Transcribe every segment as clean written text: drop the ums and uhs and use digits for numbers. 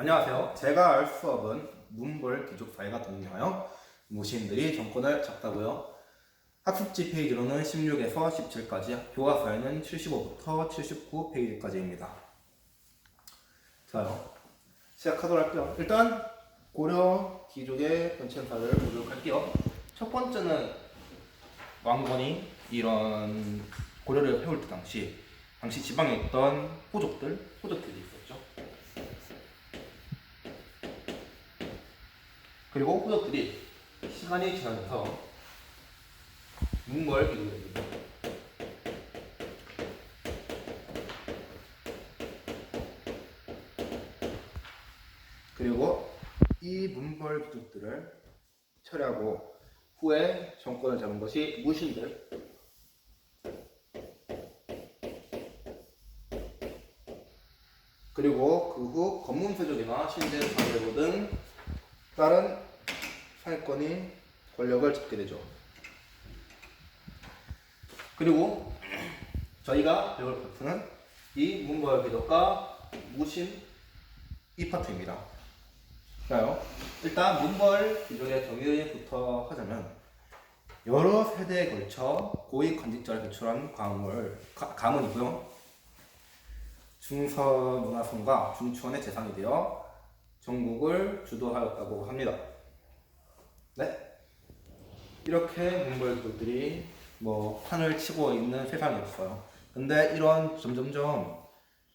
안녕하세요. 제가 알 수업은 문벌 귀족사회가 등장하여 무신들이 정권을 잡다고요. 학습지 페이지로는 16에서 17까지, 교과서에는 75부터 79페이지까지입니다. 자요, 시작하도록 할게요. 일단 고려 귀족의 변천사를 보도록 할게요. 첫 번째는 왕건이 이런 고려를 해올 때 당시 지방에 있던 호족들이 있었죠. 그리고 호족들이 시간이 지나면서 문벌 귀족이 됩니다. 그리고 이 문벌 귀족들을 철회하고 후에 정권을 잡은 것이 무신들. 그리고 그 후 검문세족이나 신대사대부 등 다른 사회권이 권력을 잡게 되죠. 그리고 저희가 배울 파트는 이 문벌 귀족과 무신 이 파트입니다. 그래요. 일단 문벌 귀족의 정의부터 하자면 여러 세대에 걸쳐 고위 관직자를 배출한 가문이고요. 중서문화성과 중추원의 재상이 되어 전국을 주도하였다고 합니다. 네, 이렇게 문벌 귀족들이 판을 치고 있는 세상이었어요. 근데 이런 점점점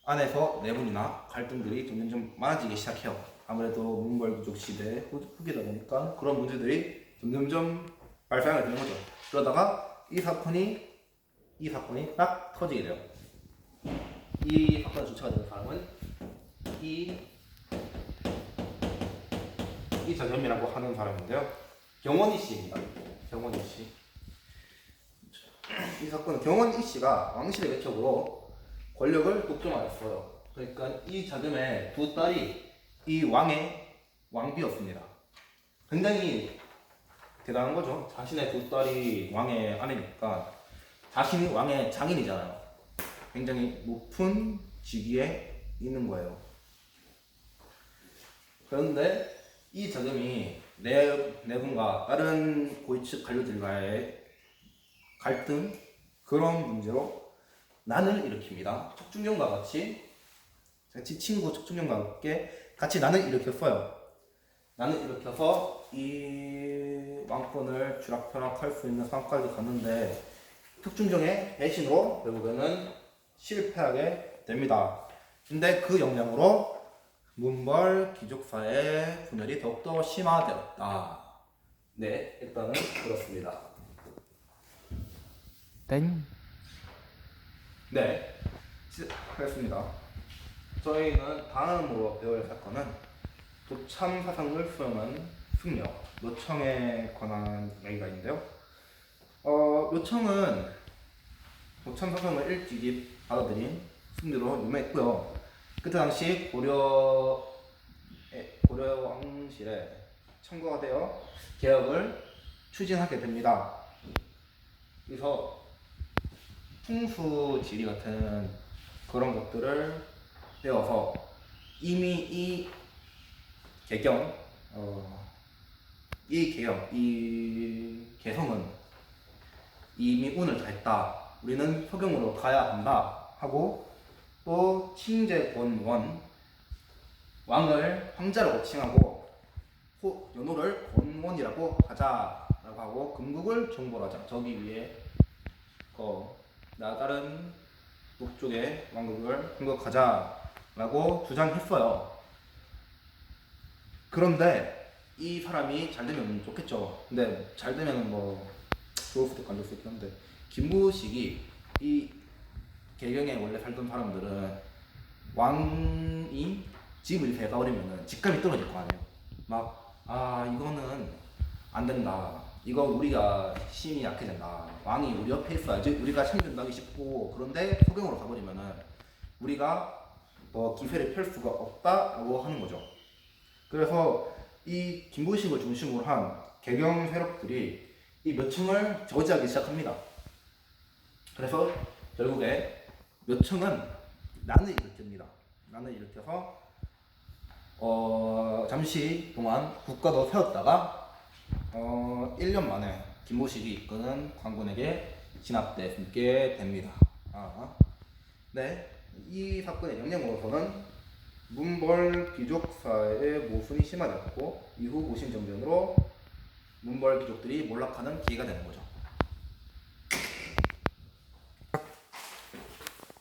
안에서 내분이나 갈등들이 점점점 많아지기 시작해요. 아무래도 문벌 귀족 시대 후기다 보니까 그런 문제들이 점점점 발생하게 되는 거죠. 그러다가 이 사건이 딱 터지게 돼요. 이 사건의 주체가 되는 사람은 이전염이라고 하는 사람인데요. 경원이 씨입니다. 경원이 씨. 이 사건은 경원이 씨가 왕실의 외척으로 권력을 독점하였어요. 그러니까 이 자금의 두 딸이 이 왕의 왕비였습니다. 굉장히 대단한 거죠. 자신의 두 딸이 왕의 아내니까 자신이 왕의 장인이잖아요. 굉장히 높은 직위에 있는 거예요. 그런데 이 자금이 내분과 다른 고위층 관료들과의 갈등, 그런 문제로 난을 일으킵니다. 척중경과 같이 친구 척중경과 함께 같이 난을 일으켰어요. 난을 일으켜서 이 왕권을 쥐락펴락할 수 있는 상황까지 갔는데 척중경의 배신으로 결국에는 실패하게 됩니다. 근데 그 영향으로 문벌 귀족사의 분열이 더욱더 심화되었다. 네, 일단은 그렇습니다. 땡. 네, 시작하겠습니다. 저희는 다음으로 배울 사건은 도참 사상을 수용한 승려, 노청에 관한 이야기가 있는데요. 노청은 도참 사상을 일찍이 받아들인 승려로 유명했고요. 그때 당시 고려 왕실에 청구가 되어 개혁을 추진하게 됩니다. 그래서 풍수 지리 같은 그런 것들을 배워서 이미 이 개성은 이미 운을 다했다. 우리는 서경으로 가야 한다 하고, 또 칭제권원, 왕을 황자라고 칭하고 연호를 권원이라고 하자라고 하고, 금국을 정벌하자, 저기 위에 다른 북쪽의 왕국을 공격하자라고 주장했어요. 그런데 이 사람이 잘 되면 좋겠죠. 근데 잘 되면 좋을 수도 있고 안 좋을 수도 있긴 한데, 김부식이 이 개경에 원래 살던 사람들은 왕이 집을 배가버리면 집값이 떨어질 거 아니에요. 이거는 안 된다. 이거 우리가 힘이 약해진다. 왕이 우리 옆에 있어야지 우리가 챙겨준다기 싶고, 그런데 서경으로 가버리면은 우리가 기세를 펼 수가 없다라고 하는 거죠. 그래서 이 김부식을 중심으로 한 개경 세력들이 이 묘청을 저지하기 시작합니다. 그래서 결국에 묘청은 난을 일으킵니다. 난을 일으켜서 잠시 동안 국가도 세웠다가 1년 만에 김보식이 이끄는 광군에게 진압되게 됩니다. 네, 이 사건의 영향으로서는 문벌 귀족사의 모순이 심화되었고 이후 무신 정변으로 문벌 귀족들이 몰락하는 계기가 되는 거죠.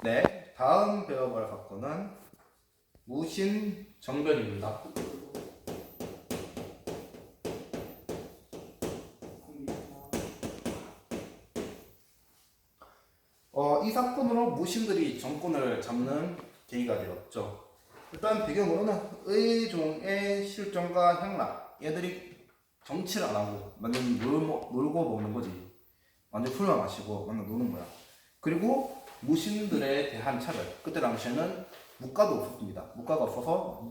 네, 다음 배워볼 사건은 무신 정변입니다. 이 사건으로 무신들이 정권을 잡는 계기가 되었죠. 일단 배경으로는 의종의 실종과 향락, 얘들이 정치를 안 하고 완전 놀고 먹는 거지. 완전 술만 마시고 완전 노는 거야. 그리고 무신들에 대한 차별. 그때 당시에는 무가도 없었습니다. 무가가 없어서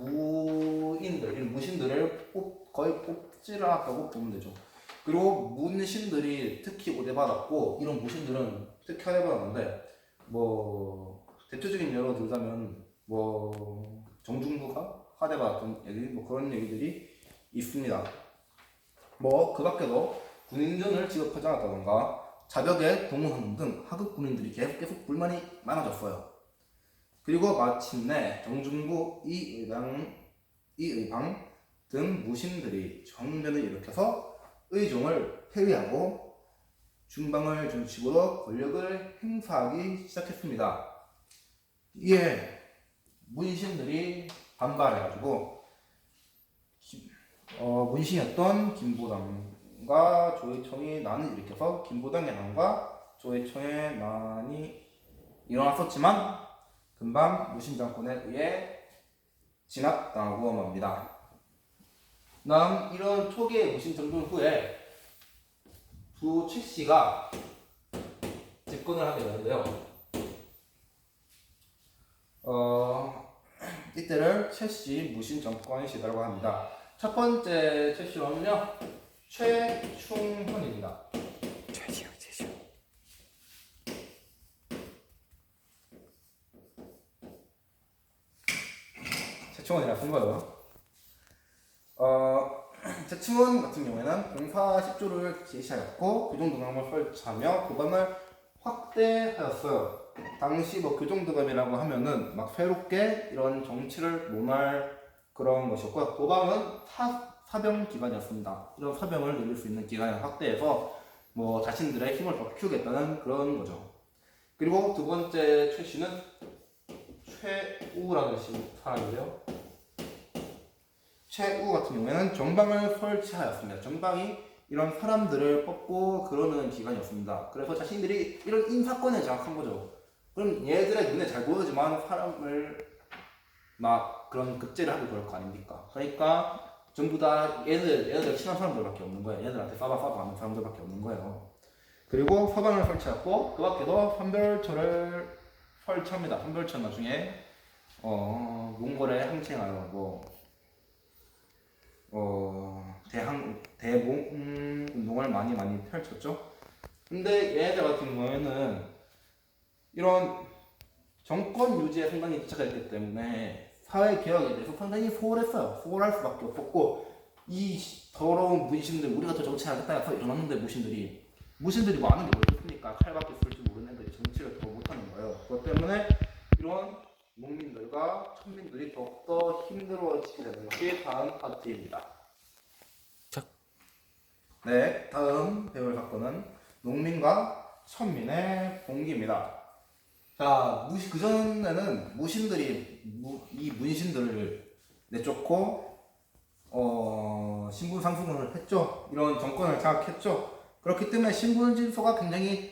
무신들을 거의 뽑지를 않았다고 보면 되죠. 그리고 문신들이 특히 우대받았고 이런 무신들은 특히 우대받았는데 대표적인 예로 들자면 정중부가 하대받았던 얘기 그런 얘기들이 있습니다. 그 밖에도 군인전을 지급하지 않았다던가 자벽에 동원하는 등 하급 군인들이 계속 불만이 많아졌어요. 그리고 마침내 정중부 이의방 등 무신들이 정변을 일으켜서 의종을 폐위하고 중방을 중심으로 권력을 행사하기 시작했습니다. 이에 문신들이 반발해가지고 문신이었던 김보당과 조회청이 난을 일으켜서 김보당의 난과 조회청의 난이 일어났었지만 금방 무신 정권에 의해 진압당하고 맙니다. 다음 이런 초기의 무신 정권 후에 부 최씨가 집권을 하게 되는데요. 이때를 최씨 무신 정권 시대라고 합니다. 첫 번째 최씨로는요 최충헌입니다. 최충헌이라 쓴 거예요. 최충헌 같은 경우에는 공사 10조를 제시하였고 교정도감을 설치하며 도감을 확대하였어요. 당시 교정도감이라고 하면은 막 새롭게 이런 정치를 논할 그런 것이었고요. 도감은 사병 기관이었습니다. 이런 사병을 늘릴 수 있는 기관을 확대해서 자신들의 힘을 더 키우겠다는 그런 거죠. 그리고 두 번째 최씨는 최우라는 사람인데요. 최우 같은 경우에는 정방을 설치하였습니다. 정방이 이런 사람들을 뽑고 그러는 기관이었습니다. 그래서 자신들이 이런 인사권을 장악한 거죠. 그럼 얘들의 눈에 잘 보이지만 사람을 막 그런 급제를 하고 그럴 거 아닙니까? 그러니까 전부 다 얘들 친한 사람들밖에 없는 거예요. 얘들한테 싸바 하는 사람들밖에 없는 거예요. 그리고 서방을 설치했고 그 밖에도 선별처를 설치합니다. 선별처 나중에 몽골에 항쟁하고 대봉 운동을 많이 펼쳤죠. 근데 얘네들 같은 경우에는 이런 정권 유지에 상당히 집착했기 때문에 사회 개혁에 대해서 상당히 소홀했어요. 소홀할 수밖에 없었고 이 더러운 문신들 우리가 더 정치하겠다 해서 일어났는데 무신들이 아는 게 모르겠으니까 칼밖에 쓸 줄 모르는 애들이 정치를 더 못하는 거예요. 그것 때문에 이런 농민들과 천민들이 더욱더 힘들어지게 되는 것이 다음 파트입니다. 네, 다음 배울 사건은 농민과 천민의 봉기입니다. 자, 그전에는 무신들이 이 문신들을 내쫓고 신분 상승을 했죠. 이런 정권을 장악했죠. 그렇기 때문에 신분 질서가 굉장히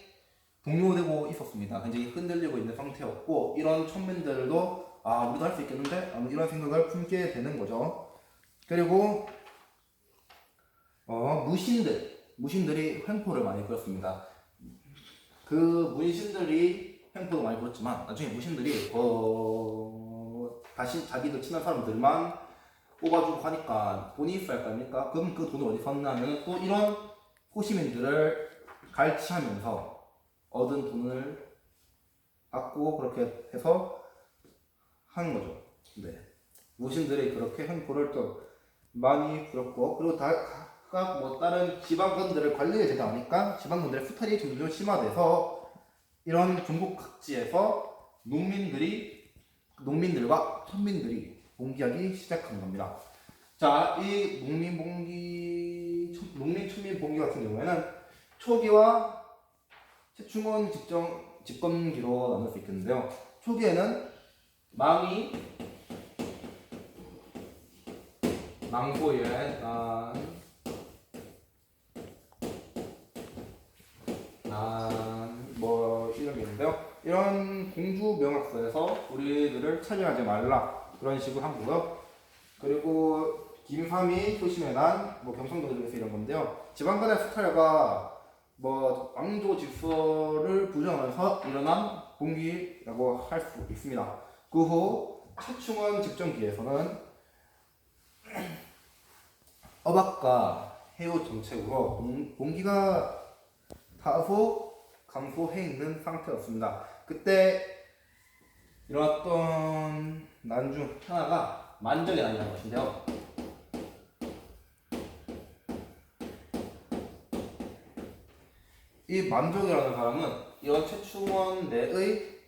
동요되고 있었습니다. 굉장히 흔들리고 있는 상태였고 이런 천민들도 우리도 할 수 있겠는데 이런 생각을 품게 되는 거죠. 그리고 무신들이 횡포를 많이 부렸습니다. 그 문신들이 횡포도 많이 부렸지만 나중에 무신들이 다시 자기들 친한 사람들만 뽑아주고 하니까 돈이 있어야 할 거 아닙니까? 그럼 그 돈을 어디서 얻냐면 또 이런 호시민들을 갈취하면서 얻은 돈을 받고 그렇게 해서 하는 거죠. 네. 무신들이 그렇게 횡포를 또 많이 부렸고, 그리고 각각 뭐 다른 지방권들을 관리를 제대로 하니까 지방권들의 수탈이 점점 심화돼서 이런 중국 각지에서 농민들과 천민들이 봉기하기 시작한 겁니다. 자, 이 농민 천민 봉기 같은 경우에는 초기와 최충원 집권기로 나눌 수 있겠는데요. 초기에는 망소의 뭐 이런 게 있는데요. 이런 공주 명학서에서 우리들을 차별하지 말라 그런 식으로 한 거고요. 그리고 김삼이 효심의 난뭐 경상도를 위해서 이런 건데요. 지방간의 수탈과 뭐 왕조 질서를 부정하면서 일어난 봉기라고 할 수 있습니다. 그 후 최충원 집정기에서는 어박과 해오 정책으로 봉기가 다소 감소해 있는 상태였습니다. 그때 일어났던 난 중 하나가 만적의 난이라는 것인데요. 이 만족이라는 사람은 이런 최충원 내의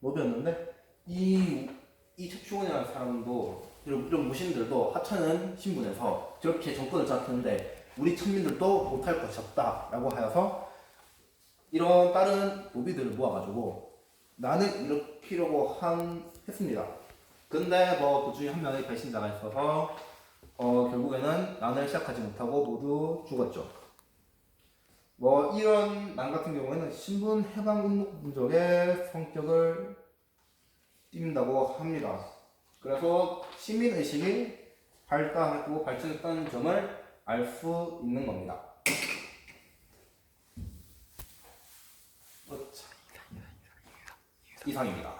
노비였는데 이 최충원이라는 사람도 이런 무신들도 하찮은 신분에서 저렇게 정권을 잡혔는데 우리 천민들도 못할 것이 없다라고 하여서 이런 다른 노비들을 모아가지고 난을 일으키려고 했습니다. 근데 뭐 그 중에 한 명의 배신자가 있어서 결국에는 난을 시작하지 못하고 모두 죽었죠. 뭐 이런 난 같은 경우에는 신분 해방운동적의 성격을 띈다고 합니다. 그래서 시민의식이 발달하고 발전했다는 점을 알 수 있는 겁니다. 이상입니다.